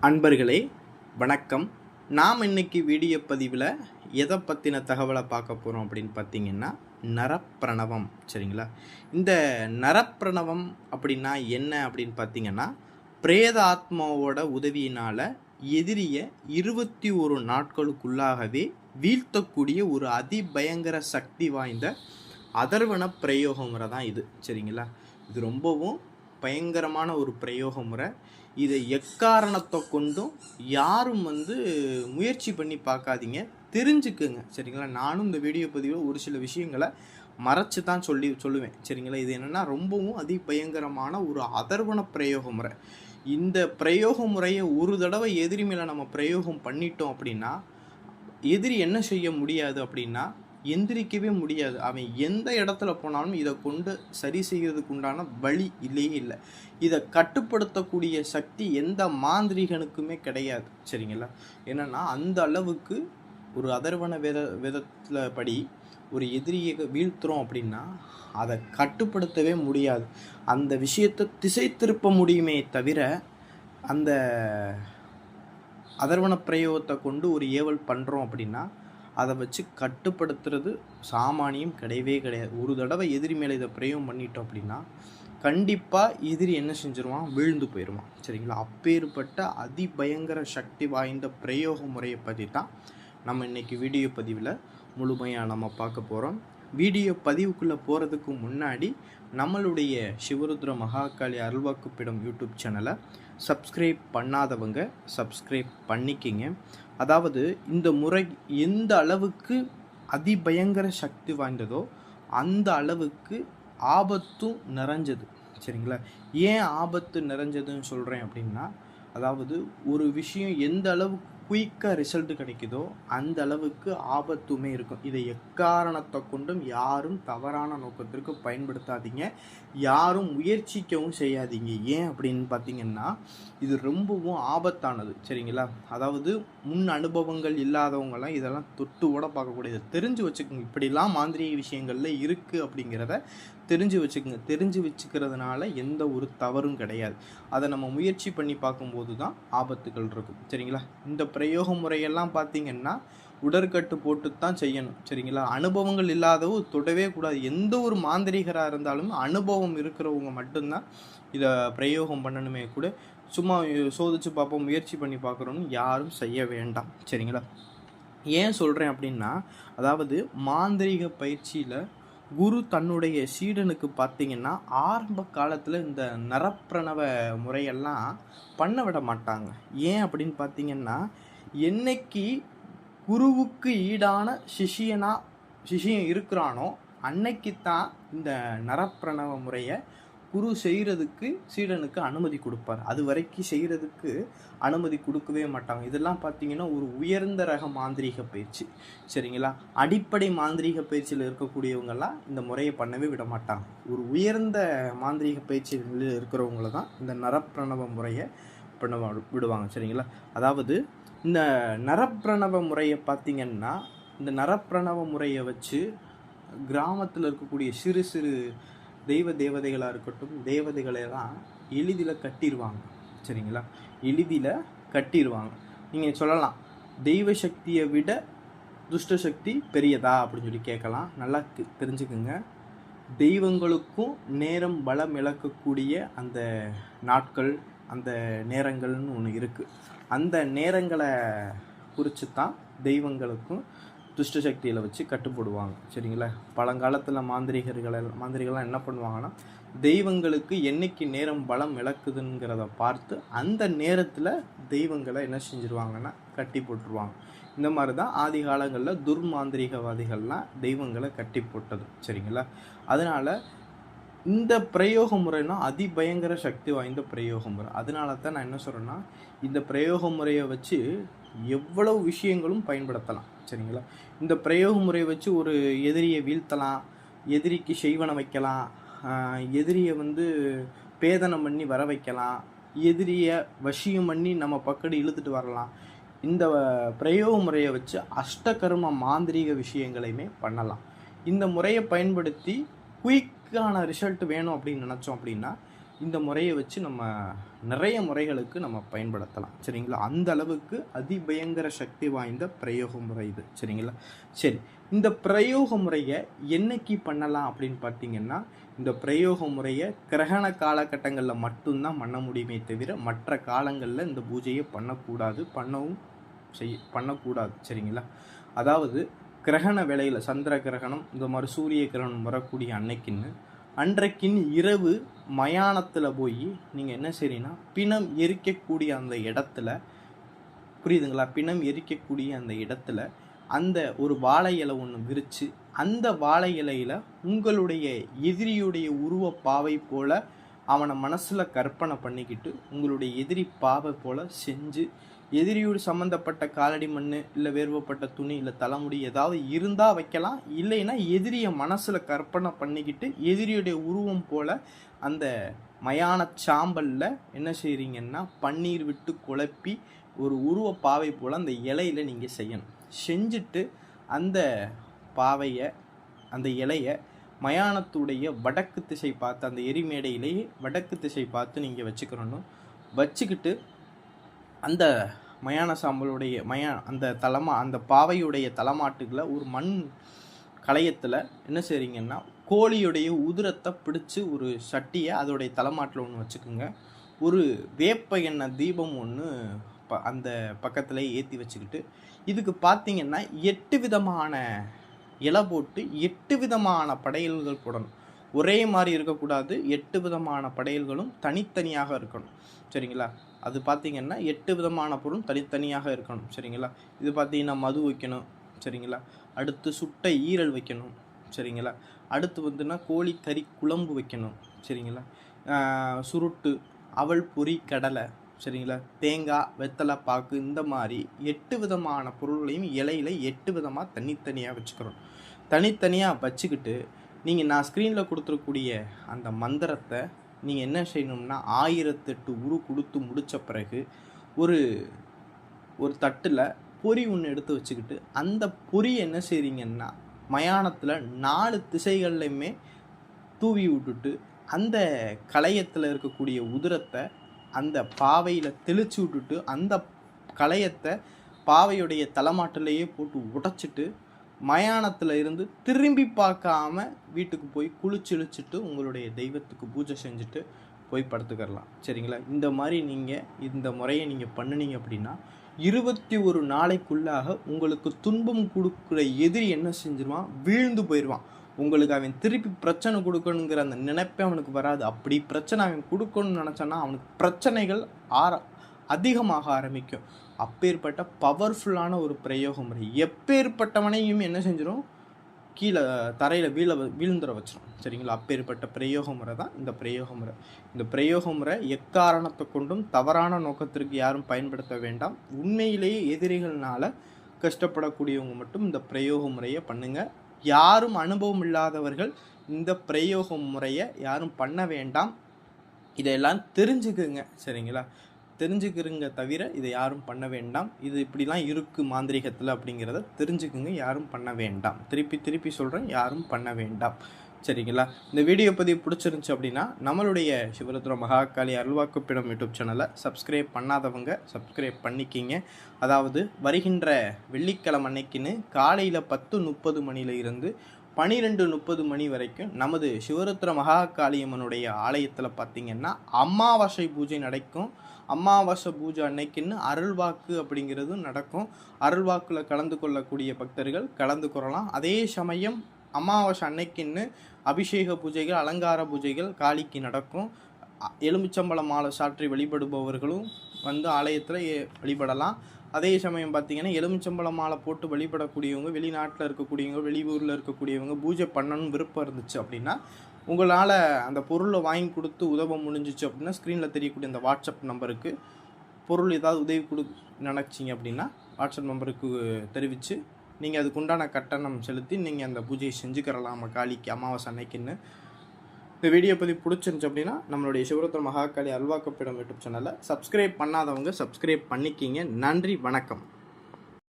அன்பர்களே வணக்கம். நாம் இன்னைக்கு வீடியோ பதிவில் எதை பற்றின தகவலை பார்க்க போகிறோம் அப்படின்னு பார்த்தீங்கன்னா, நரப்பிரணவம். சரிங்களா? இந்த நரப்பிரணவம் அப்படின்னா என்ன அப்படின்னு பார்த்தீங்கன்னா, பிரேத ஆத்மாவோட உதவியினால் எதிரியை 21 நாட்களுக்குள்ளாகவே வீழ்த்தக்கூடிய ஒரு அதிபயங்கர சக்தி வாய்ந்த அதர்வன பிரயோக முறை தான் இது. சரிங்களா? இது ரொம்பவும் பயங்கரமான ஒரு பிரயோக முறை. இதை எக்காரணத்தை கொண்டும் யாரும் முயற்சி பண்ணி பார்க்காதீங்க, தெரிஞ்சுக்குங்க. சரிங்களா? நானும் இந்த வீடியோ பதிவில் ஒரு சில விஷயங்களை மறைச்சு தான் சொல்லுவேன். சரிங்களா? இது என்னென்னா ரொம்பவும் அதிபயங்கரமான ஒரு அதர்வன பிரயோக முறை. இந்த பிரயோக முறையை ஒரு தடவை எதிரி மேலே நம்ம பிரயோகம் பண்ணிட்டோம் அப்படின்னா, எதிரி என்ன செய்ய முடியாது அப்படின்னா, எந்திரிக்கவே முடியாது. அவன் எந்த இடத்துல போனாலும் இதை கொண்டு சரி செய்கிறதுக்கு உண்டான வழி இல்லை. இதை கட்டுப்படுத்தக்கூடிய சக்தி எந்த மாந்திரிகனுக்குமே கிடையாது. சரிங்களா? என்னென்னா அந்த அளவுக்கு ஒரு அதர்வன வேதத்தில் படி ஒரு எதிரியை வீழ்த்துறோம் அப்படின்னா அதை கட்டுப்படுத்தவே முடியாது. அந்த விஷயத்தை திசை திருப்ப முடியுமே தவிர, அந்த அதர்வன பிரயோகத்தை கொண்டு ஒரு ஏவல் பண்ணுறோம் அப்படின்னா அதை வச்சு கட்டுப்படுத்துறது சாமானியம் கிடையாது. ஒரு தடவை எதிரி மேலே இதை பிரயோகம் பண்ணிட்டோம் அப்படின்னா கண்டிப்பாக எதிரி என்ன செஞ்சிருவான், விழுந்து போயிடுவான். சரிங்களா? அப்பேற்பட்ட அதிபயங்கர சக்தி வாய்ந்த பிரயோக முறையை பற்றி தான் நம்ம இன்றைக்கி வீடியோ பதிவில் முழுமையாக நம்ம பார்க்க போகிறோம். வீடியோ பதிவுக்குள்ளே போகிறதுக்கு முன்னாடி நம்மளுடைய சிவருத்ர மகாகாளி அருள்வாக்குப்பிடம் யூடியூப் சேனலை சப்ஸ்கிரைப் பண்ணாதவங்க சப்ஸ்கிரைப் பண்ணிக்கிங்க. அதாவது இந்த முறை எந்த அளவுக்கு அதிபயங்கர சக்தி வாய்ந்ததோ அந்த அளவுக்கு ஆபத்தும் நிறைஞ்சது. சரிங்களா? ஏன் ஆபத்து நிறைஞ்சதுன்னு சொல்கிறேன் அப்படின்னா, அதாவது ஒரு விஷயம் எந்த அளவுக்கு குயிக்காக ரிசல்ட் கிடைக்குதோ அந்த அளவுக்கு ஆபத்துமே இருக்கும். இதை எக்காரணத்தை கொண்டும் யாரும் தவறான நோக்கத்திற்கு பயன்படுத்தாதீங்க, யாரும் முயற்சிக்கவும் செய்யாதீங்க. ஏன் அப்படின்னு பார்த்தீங்கன்னா, இது ரொம்பவும் ஆபத்தானது. சரிங்களா? அதாவது முன் அனுபவங்கள் இல்லாதவங்களாம் இதெல்லாம் தொட்டு கூட பார்க்கக்கூடியது. தெரிஞ்சு வச்சுக்கோங்க, இப்படிலாம் மாந்திரிக விஷயங்கள்ல இருக்குது அப்படிங்கிறத தெரிஞ்சு வச்சுக்கோங்க. தெரிஞ்சு வச்சுக்கிறதுனால எந்த ஒரு தவறும் கிடையாது. அதை நம்ம முயற்சி பண்ணி பார்க்கும்போது தான் ஆபத்துகள் இருக்கும். சரிங்களா? இந்த பிரயோக முறையெல்லாம் பார்த்தீங்கன்னா உடற்கட்டு போட்டு தான் செய்யணும். சரிங்களா? அனுபவங்கள் இல்லாதவோ தொடவே கூடாது. எந்த ஒரு மாந்திரிகராக இருந்தாலும் அனுபவம் இருக்கிறவங்க மட்டும்தான் இதை பிரயோகம் பண்ணணுமே கூட. சும்மா சோதிச்சு பார்ப்போம், முயற்சி பண்ணி பார்க்குறோன்னு யாரும் செய்ய வேண்டாம். சரிங்களா? ஏன் சொல்கிறேன் அப்படின்னா, அதாவது மாந்திரிக பயிற்சியில் குரு தன்னுடைய சீடனுக்கு பார்த்தீங்கன்னா ஆரம்ப காலத்தில் இந்த நரப்பிரணவ முறையெல்லாம் பண்ண விட மாட்டாங்க. ஏன் அப்படின்னு பார்த்தீங்கன்னா, என்னைக்கு குருவுக்கு ஈடான சிஷியன் இருக்கிறானோ அன்னைக்கு தான் இந்த நரப்பிரணவ முறையை குரு செய்கிறதுக்கு சீடனுக்கு அனுமதி கொடுப்பார். அது வரைக்கும் செய்கிறதுக்கு அனுமதி கொடுக்கவே மாட்டாங்க. இதெல்லாம் பார்த்தீங்கன்னா ஒரு உயர்ந்த ரக மாந்திரீக பயிற்சி. சரிங்களா? அடிப்படை மாந்திரீக பயிற்சியில் இருக்கக்கூடியவங்கெல்லாம் இந்த முறையை பண்ணவே விட மாட்டாங்க. ஒரு உயர்ந்த மாந்திரீக பயிற்சியில் இருக்கிறவங்கள தான் இந்த நரப்பிரணவ முறையை பண்ண விடுவாங்க. சரிங்களா? அதாவது இந்த நரப்பிரணவ முறையை பார்த்தீங்கன்னா, இந்த நரப்பிரணவ முறையை வச்சு கிராமத்தில் இருக்கக்கூடிய சிறு சிறு தேவதைகளாக இருக்கட்டும், தேவதைகளெல்லாம் எளிதில் கட்டிடுவாங்க. சரிங்களா? எளிதில் கட்டிடுவாங்க. நீங்கள் சொல்லலாம், தெய்வ சக்தியை விட துஷ்ட சக்தி பெரியதா அப்படின்னு சொல்லி கேட்கலாம். நல்லா தெரிஞ்சுக்குங்க. தெய்வங்களுக்கும் நேரம் பலம் இழக்கக்கூடிய அந்த நாட்கள், அந்த நேரங்கள்னு ஒன்று இருக்குது. அந்த நேரங்களை குறித்து தான் தெய்வங்களுக்கும் துஷ்ட சக்தியில் வச்சு கட்டுப்படுவாங்க. சரிங்களா? பழங்காலத்தில் மாந்திரிகள்லாம் என்ன பண்ணுவாங்கன்னா, தெய்வங்களுக்கு என்னைக்கு நேரம் பலம் இழக்குதுங்கிறத பார்த்து அந்த நேரத்தில் தெய்வங்களை என்ன செஞ்சுருவாங்கன்னா கட்டி போட்டுருவாங்க. இந்த மாதிரி தான் ஆதி காலங்களில் துர்மாந்திரிகவாதிகள்லாம் தெய்வங்களை கட்டி போட்டது. சரிங்களா? அதனால் இந்த பிரயோக முறைனா அதிபயங்கர சக்தி வாய்ந்த பிரயோக முறை. அதனால தான் நான் என்ன சொல்கிறேன்னா, இந்த பிரயோக முறையை வச்சு எவ்வளவு விஷயங்களும் பயன்படுத்தலாம். சரிங்களா? இந்த பிரயோக முறையை வச்சு ஒரு எதிரியை வீழ்த்தலாம், எதிரிக்கு செய்வன வைக்கலாம், எதிரியை பேதனம் பண்ணி வர வைக்கலாம், எதிரியை வசியம் பண்ணி நம்ம பக்கத்து இழுத்துட்டு வரலாம். இந்த பிரயோக முறையை வச்சு அஷ்டகர்ம மாந்திரீக விஷயங்களையுமே பண்ணலாம். இந்த முறையை பயன்படுத்தி குயிக்கான ரிசல்ட் வேணும் அப்படின்னு நினச்சோம் அப்படின்னா இந்த முறையை வச்சு நம்ம நிறைய முறைகளுக்கு நம்ம பயன்படுத்தலாம். சரிங்களா? அந்த அளவுக்கு அதிபயங்கர சக்தி வாய்ந்த பிரயோக முறை இது. சரிங்களா? சரி, இந்த பிரயோக முறையை என்னைக்கு பண்ணலாம் அப்படின்னு பார்த்தீங்கன்னா, இந்த பிரயோக முறையை கிரகண காலகட்டங்களில் மட்டும்தான் பண்ண முடியுமே தவிர மற்ற காலங்களில் இந்த பூஜையை பண்ணக்கூடாது, பண்ணக்கூடாது. சரிங்களா? அதாவது கிரகண வேளையில் சந்திர கிரகணம் இந்த மாதிரி சூரிய கிரகணம் வரக்கூடிய அன்றைக்கின் இரவு மயானத்தில் போய் நீங்கள் என்ன செய்றீங்கன்னா, பிணம் எரிக்கக்கூடிய அந்த இடத்துல, புரியுதுங்களா? பிணம் எரிக்கக்கூடிய அந்த இடத்துல அந்த ஒரு வாழை இலை ஒன்று விரித்து, அந்த வாழை இலையில் உங்களுடைய எதிரியுடைய உருவ பாவை போல் அவனை மனசில் கற்பனை பண்ணிக்கிட்டு, உங்களுடைய எதிரி பாவை போல் செஞ்சு, எதிரியோடு சம்மந்தப்பட்ட காலடி மண் இல்லை வேர்வப்பட்ட துணி இல்லை தலைமுடி ஏதாவது இருந்தால் வைக்கலாம். இல்லைன்னா எதிரியை மனசில் கற்பனை பண்ணிக்கிட்டு எதிரியுடைய உருவம் போல் அந்த மயான சாம்பலில் என்ன செய்கிறீங்கன்னா, பன்னீர் விட்டு குழப்பி ஒரு உருவ பாவை போல் அந்த இலையில் நீங்கள் செய்யணும். செஞ்சுட்டு அந்த பாவையை, அந்த இலையை மயானத்துடைய வடக்கு திசை பார்த்து, அந்த எரிமேடையிலேயே வடக்கு திசை பார்த்து நீங்கள் வச்சுக்கிறணும். வச்சுக்கிட்டு அந்த மயான சாம்பலுடைய அந்த பாவையுடைய தலைமாட்டுகளை ஒரு மண் களையத்தில் என்ன செய்கிறீங்கன்னா, கோழியுடைய உதிரத்தை பிடிச்சி ஒரு சட்டியை அதோடைய தலைமாட்டில் ஒன்று வச்சுக்கோங்க. ஒரு வேப்ப எண்ணெய் தீபம் ஒன்று அந்த பக்கத்தில் ஏற்றி வச்சுக்கிட்டு, இதுக்கு பார்த்தீங்கன்னா 8 விதமான இலை போட்டு 8 விதமான படையல்கள் போடணும். ஒரே மாதிரி இருக்கக்கூடாது. 8 விதமான படையல்களும் தனித்தனியாக இருக்கணும். சரிங்களா? அது பார்த்திங்கன்னா 8 விதமான பொருள் தனித்தனியாக இருக்கணும். சரிங்களா? இது பார்த்திங்கன்னா மது வைக்கணும். சரிங்களா? அடுத்து சுட்ட ஈரல் வைக்கணும். சரிங்களா? அடுத்து வந்துன்னா கோழி கறி குழம்பு வைக்கணும். சரிங்களா? சுருட்டு, அவல் பொரி, கடலை, சரிங்களா, தேங்காய், வெத்தலை பாக்கு, இந்த மாதிரி 8 விதமான பொருள்களையும் இலையில் 8 விதமாக தனித்தனியாக வச்சுக்கிறோம். தனித்தனியாக வச்சுக்கிட்டு நீங்கள் நான் ஸ்க்ரீனில் கொடுத்துருக்கூடிய அந்த மந்திரத்தை நீங்கள் என்ன செய்யணும்னா 1008 உரு கொடுத்து முடித்த பிறகு ஒரு தட்டில் பொரி ஒன்று எடுத்து வச்சுக்கிட்டு, அந்த பொரியை என்ன செய்கிறீங்கன்னா மயானத்தில் 4 திசைகள்லையுமே தூவி விட்டுட்டு, அந்த களையத்தில் இருக்கக்கூடிய உதிரத்தை அந்த பாவையில் தெளித்து விட்டுட்டு, அந்த களையத்தை பாவையுடைய தலைமாட்டிலேயே போட்டு உடைச்சிட்டு, மயானத்தில் இருந்து திரும்பி பார்க்காம வீட்டுக்கு போய் குளிச்செழிச்சிட்டு உங்களுடைய தெய்வத்துக்கு பூஜை செஞ்சுட்டு போய் படுத்துக்கிறலாம். சரிங்களா? இந்த மாதிரி இந்த முறையை நீங்கள் பண்ணினீங்க அப்படின்னா 21 நாளைக்குள்ளாக உங்களுக்கு துன்பம் கொடுக்குற எதிரி என்ன செஞ்சிருவான், வீழ்ந்து போயிடுவான். உங்களுக்கு அவன் திருப்பி பிரச்சனை கொடுக்கணுங்கிற அந்த நினைப்பே அவனுக்கு வராது. அப்படி பிரச்சனை அவன் கொடுக்கணும்னு நினச்சான்னா அவனுக்கு பிரச்சனைகள் அதிகமாக ஆரம்பிக்கும். அப்பேற்பட்ட பவர்ஃபுல்லான ஒரு பிரயோக முறை. எப்பேற்பட்டவனையும் என்ன செஞ்சிடும், கீழே தரையில் வீழ்ந்துட வச்சிடும். சரிங்களா? அப்பேற்பட்ட பிரயோக முறை தான் இந்த பிரயோக முறை. இந்த பிரயோக முறை எக்காரணத்தை கொண்டும் தவறான நோக்கத்திற்கு யாரும் பயன்படுத்த வேண்டாம். உண்மையிலேயே எதிரிகள்னால கஷ்டப்படக்கூடியவங்க மட்டும் இந்த பிரயோக முறையை பண்ணுங்கள். யாரும் அனுபவம் இல்லாதவர்கள் இந்த பிரயோக முறையை யாரும் பண்ண வேண்டாம். இதையெல்லாம் தெரிஞ்சுக்குங்க. சரிங்களா? தெரிஞ்சுக்கிறங்க தவிர இதை யாரும் பண்ண வேண்டாம். இது இப்படிலாம் இருக்குது மாந்திரிகத்தில் அப்படிங்கிறத தெரிஞ்சுக்குங்க. யாரும் பண்ண வேண்டாம். திருப்பி சொல்கிறேன், யாரும் பண்ண வேண்டாம். சரிங்களா? இந்த வீடியோ பதிவு பிடிச்சிருந்துச்சு அப்படின்னா நம்மளுடைய சிவருத்ர மகாகாளி அருள்வாக்குப்பிடம் யூடியூப் சேனலை சப்ஸ்கிரைப் பண்ணாதவங்க சப்ஸ்கிரைப் பண்ணிக்கிங்க. அதாவது வருகின்ற வெள்ளிக்கிழமை அன்னைக்குன்னு காலையில் 10:30 மணியிலிருந்து 12:30 மணி வரைக்கும் நமது சிவருத்ர மகாகாளியம்மனுடைய ஆலயத்தில் பார்த்திங்கன்னா அமாவாசை பூஜை நடக்கும். அமாவாசை பூஜை அன்னைக்குன்னு அருள்வாக்கு அப்படிங்கிறதும் நடக்கும். அருள்வாக்கில் கலந்து கொள்ளக்கூடிய பக்தர்கள் கலந்து கொள்ளலாம். அதே சமயம் அமாவாசை அன்னைக்குன்னு அபிஷேக பூஜைகள், அலங்கார பூஜைகள் காளிக்கு நடக்கும். எலுமிச்சம்பழ மாலை சாற்றி வழிபடுபவர்களும் வந்து ஆலயத்தில் வழிபடலாம். அதே சமயம் பார்த்திங்கன்னா எலுமிச்சம்பழ மாலை போட்டு வழிபடக்கூடியவங்க, வெளிநாட்டில் இருக்கக்கூடியவங்க, வெளியூரில் இருக்கக்கூடியவங்க பூஜை பண்ணணும்னு விருப்பம் இருந்துச்சு அப்படின்னா உங்களால் அந்த பொருளை வாங்கி கொடுத்து உதவ முடிஞ்சிச்சு அப்படின்னா ஸ்க்ரீனில் தெரியக்கூடிய அந்த வாட்ஸ்அப் நம்பருக்கு பொருள் ஏதாவது உதவி நினச்சிங்க அப்படின்னா வாட்ஸ்அப் நம்பருக்கு தெரிவித்து நீங்கள் அதுக்குண்டான கட்டணம் செலுத்தி நீங்கள் அந்த பூஜையை செஞ்சுக்கிறலாம். நம்ம காளிக்கு அமாவாசை அன்னைக்குன்னு. இந்த வீடியோ பதிவு பிடிச்சிருந்துச்சு அப்படின்னா நம்மளுடைய சிவருத்ர மகாகாளி அருள்வாக்குப்பிடம் யூடியூப் சேனலை சப்ஸ்கிரைப் பண்ணாதவங்க சப்ஸ்கிரைப் பண்ணிக்கிங்க. நன்றி, வணக்கம்.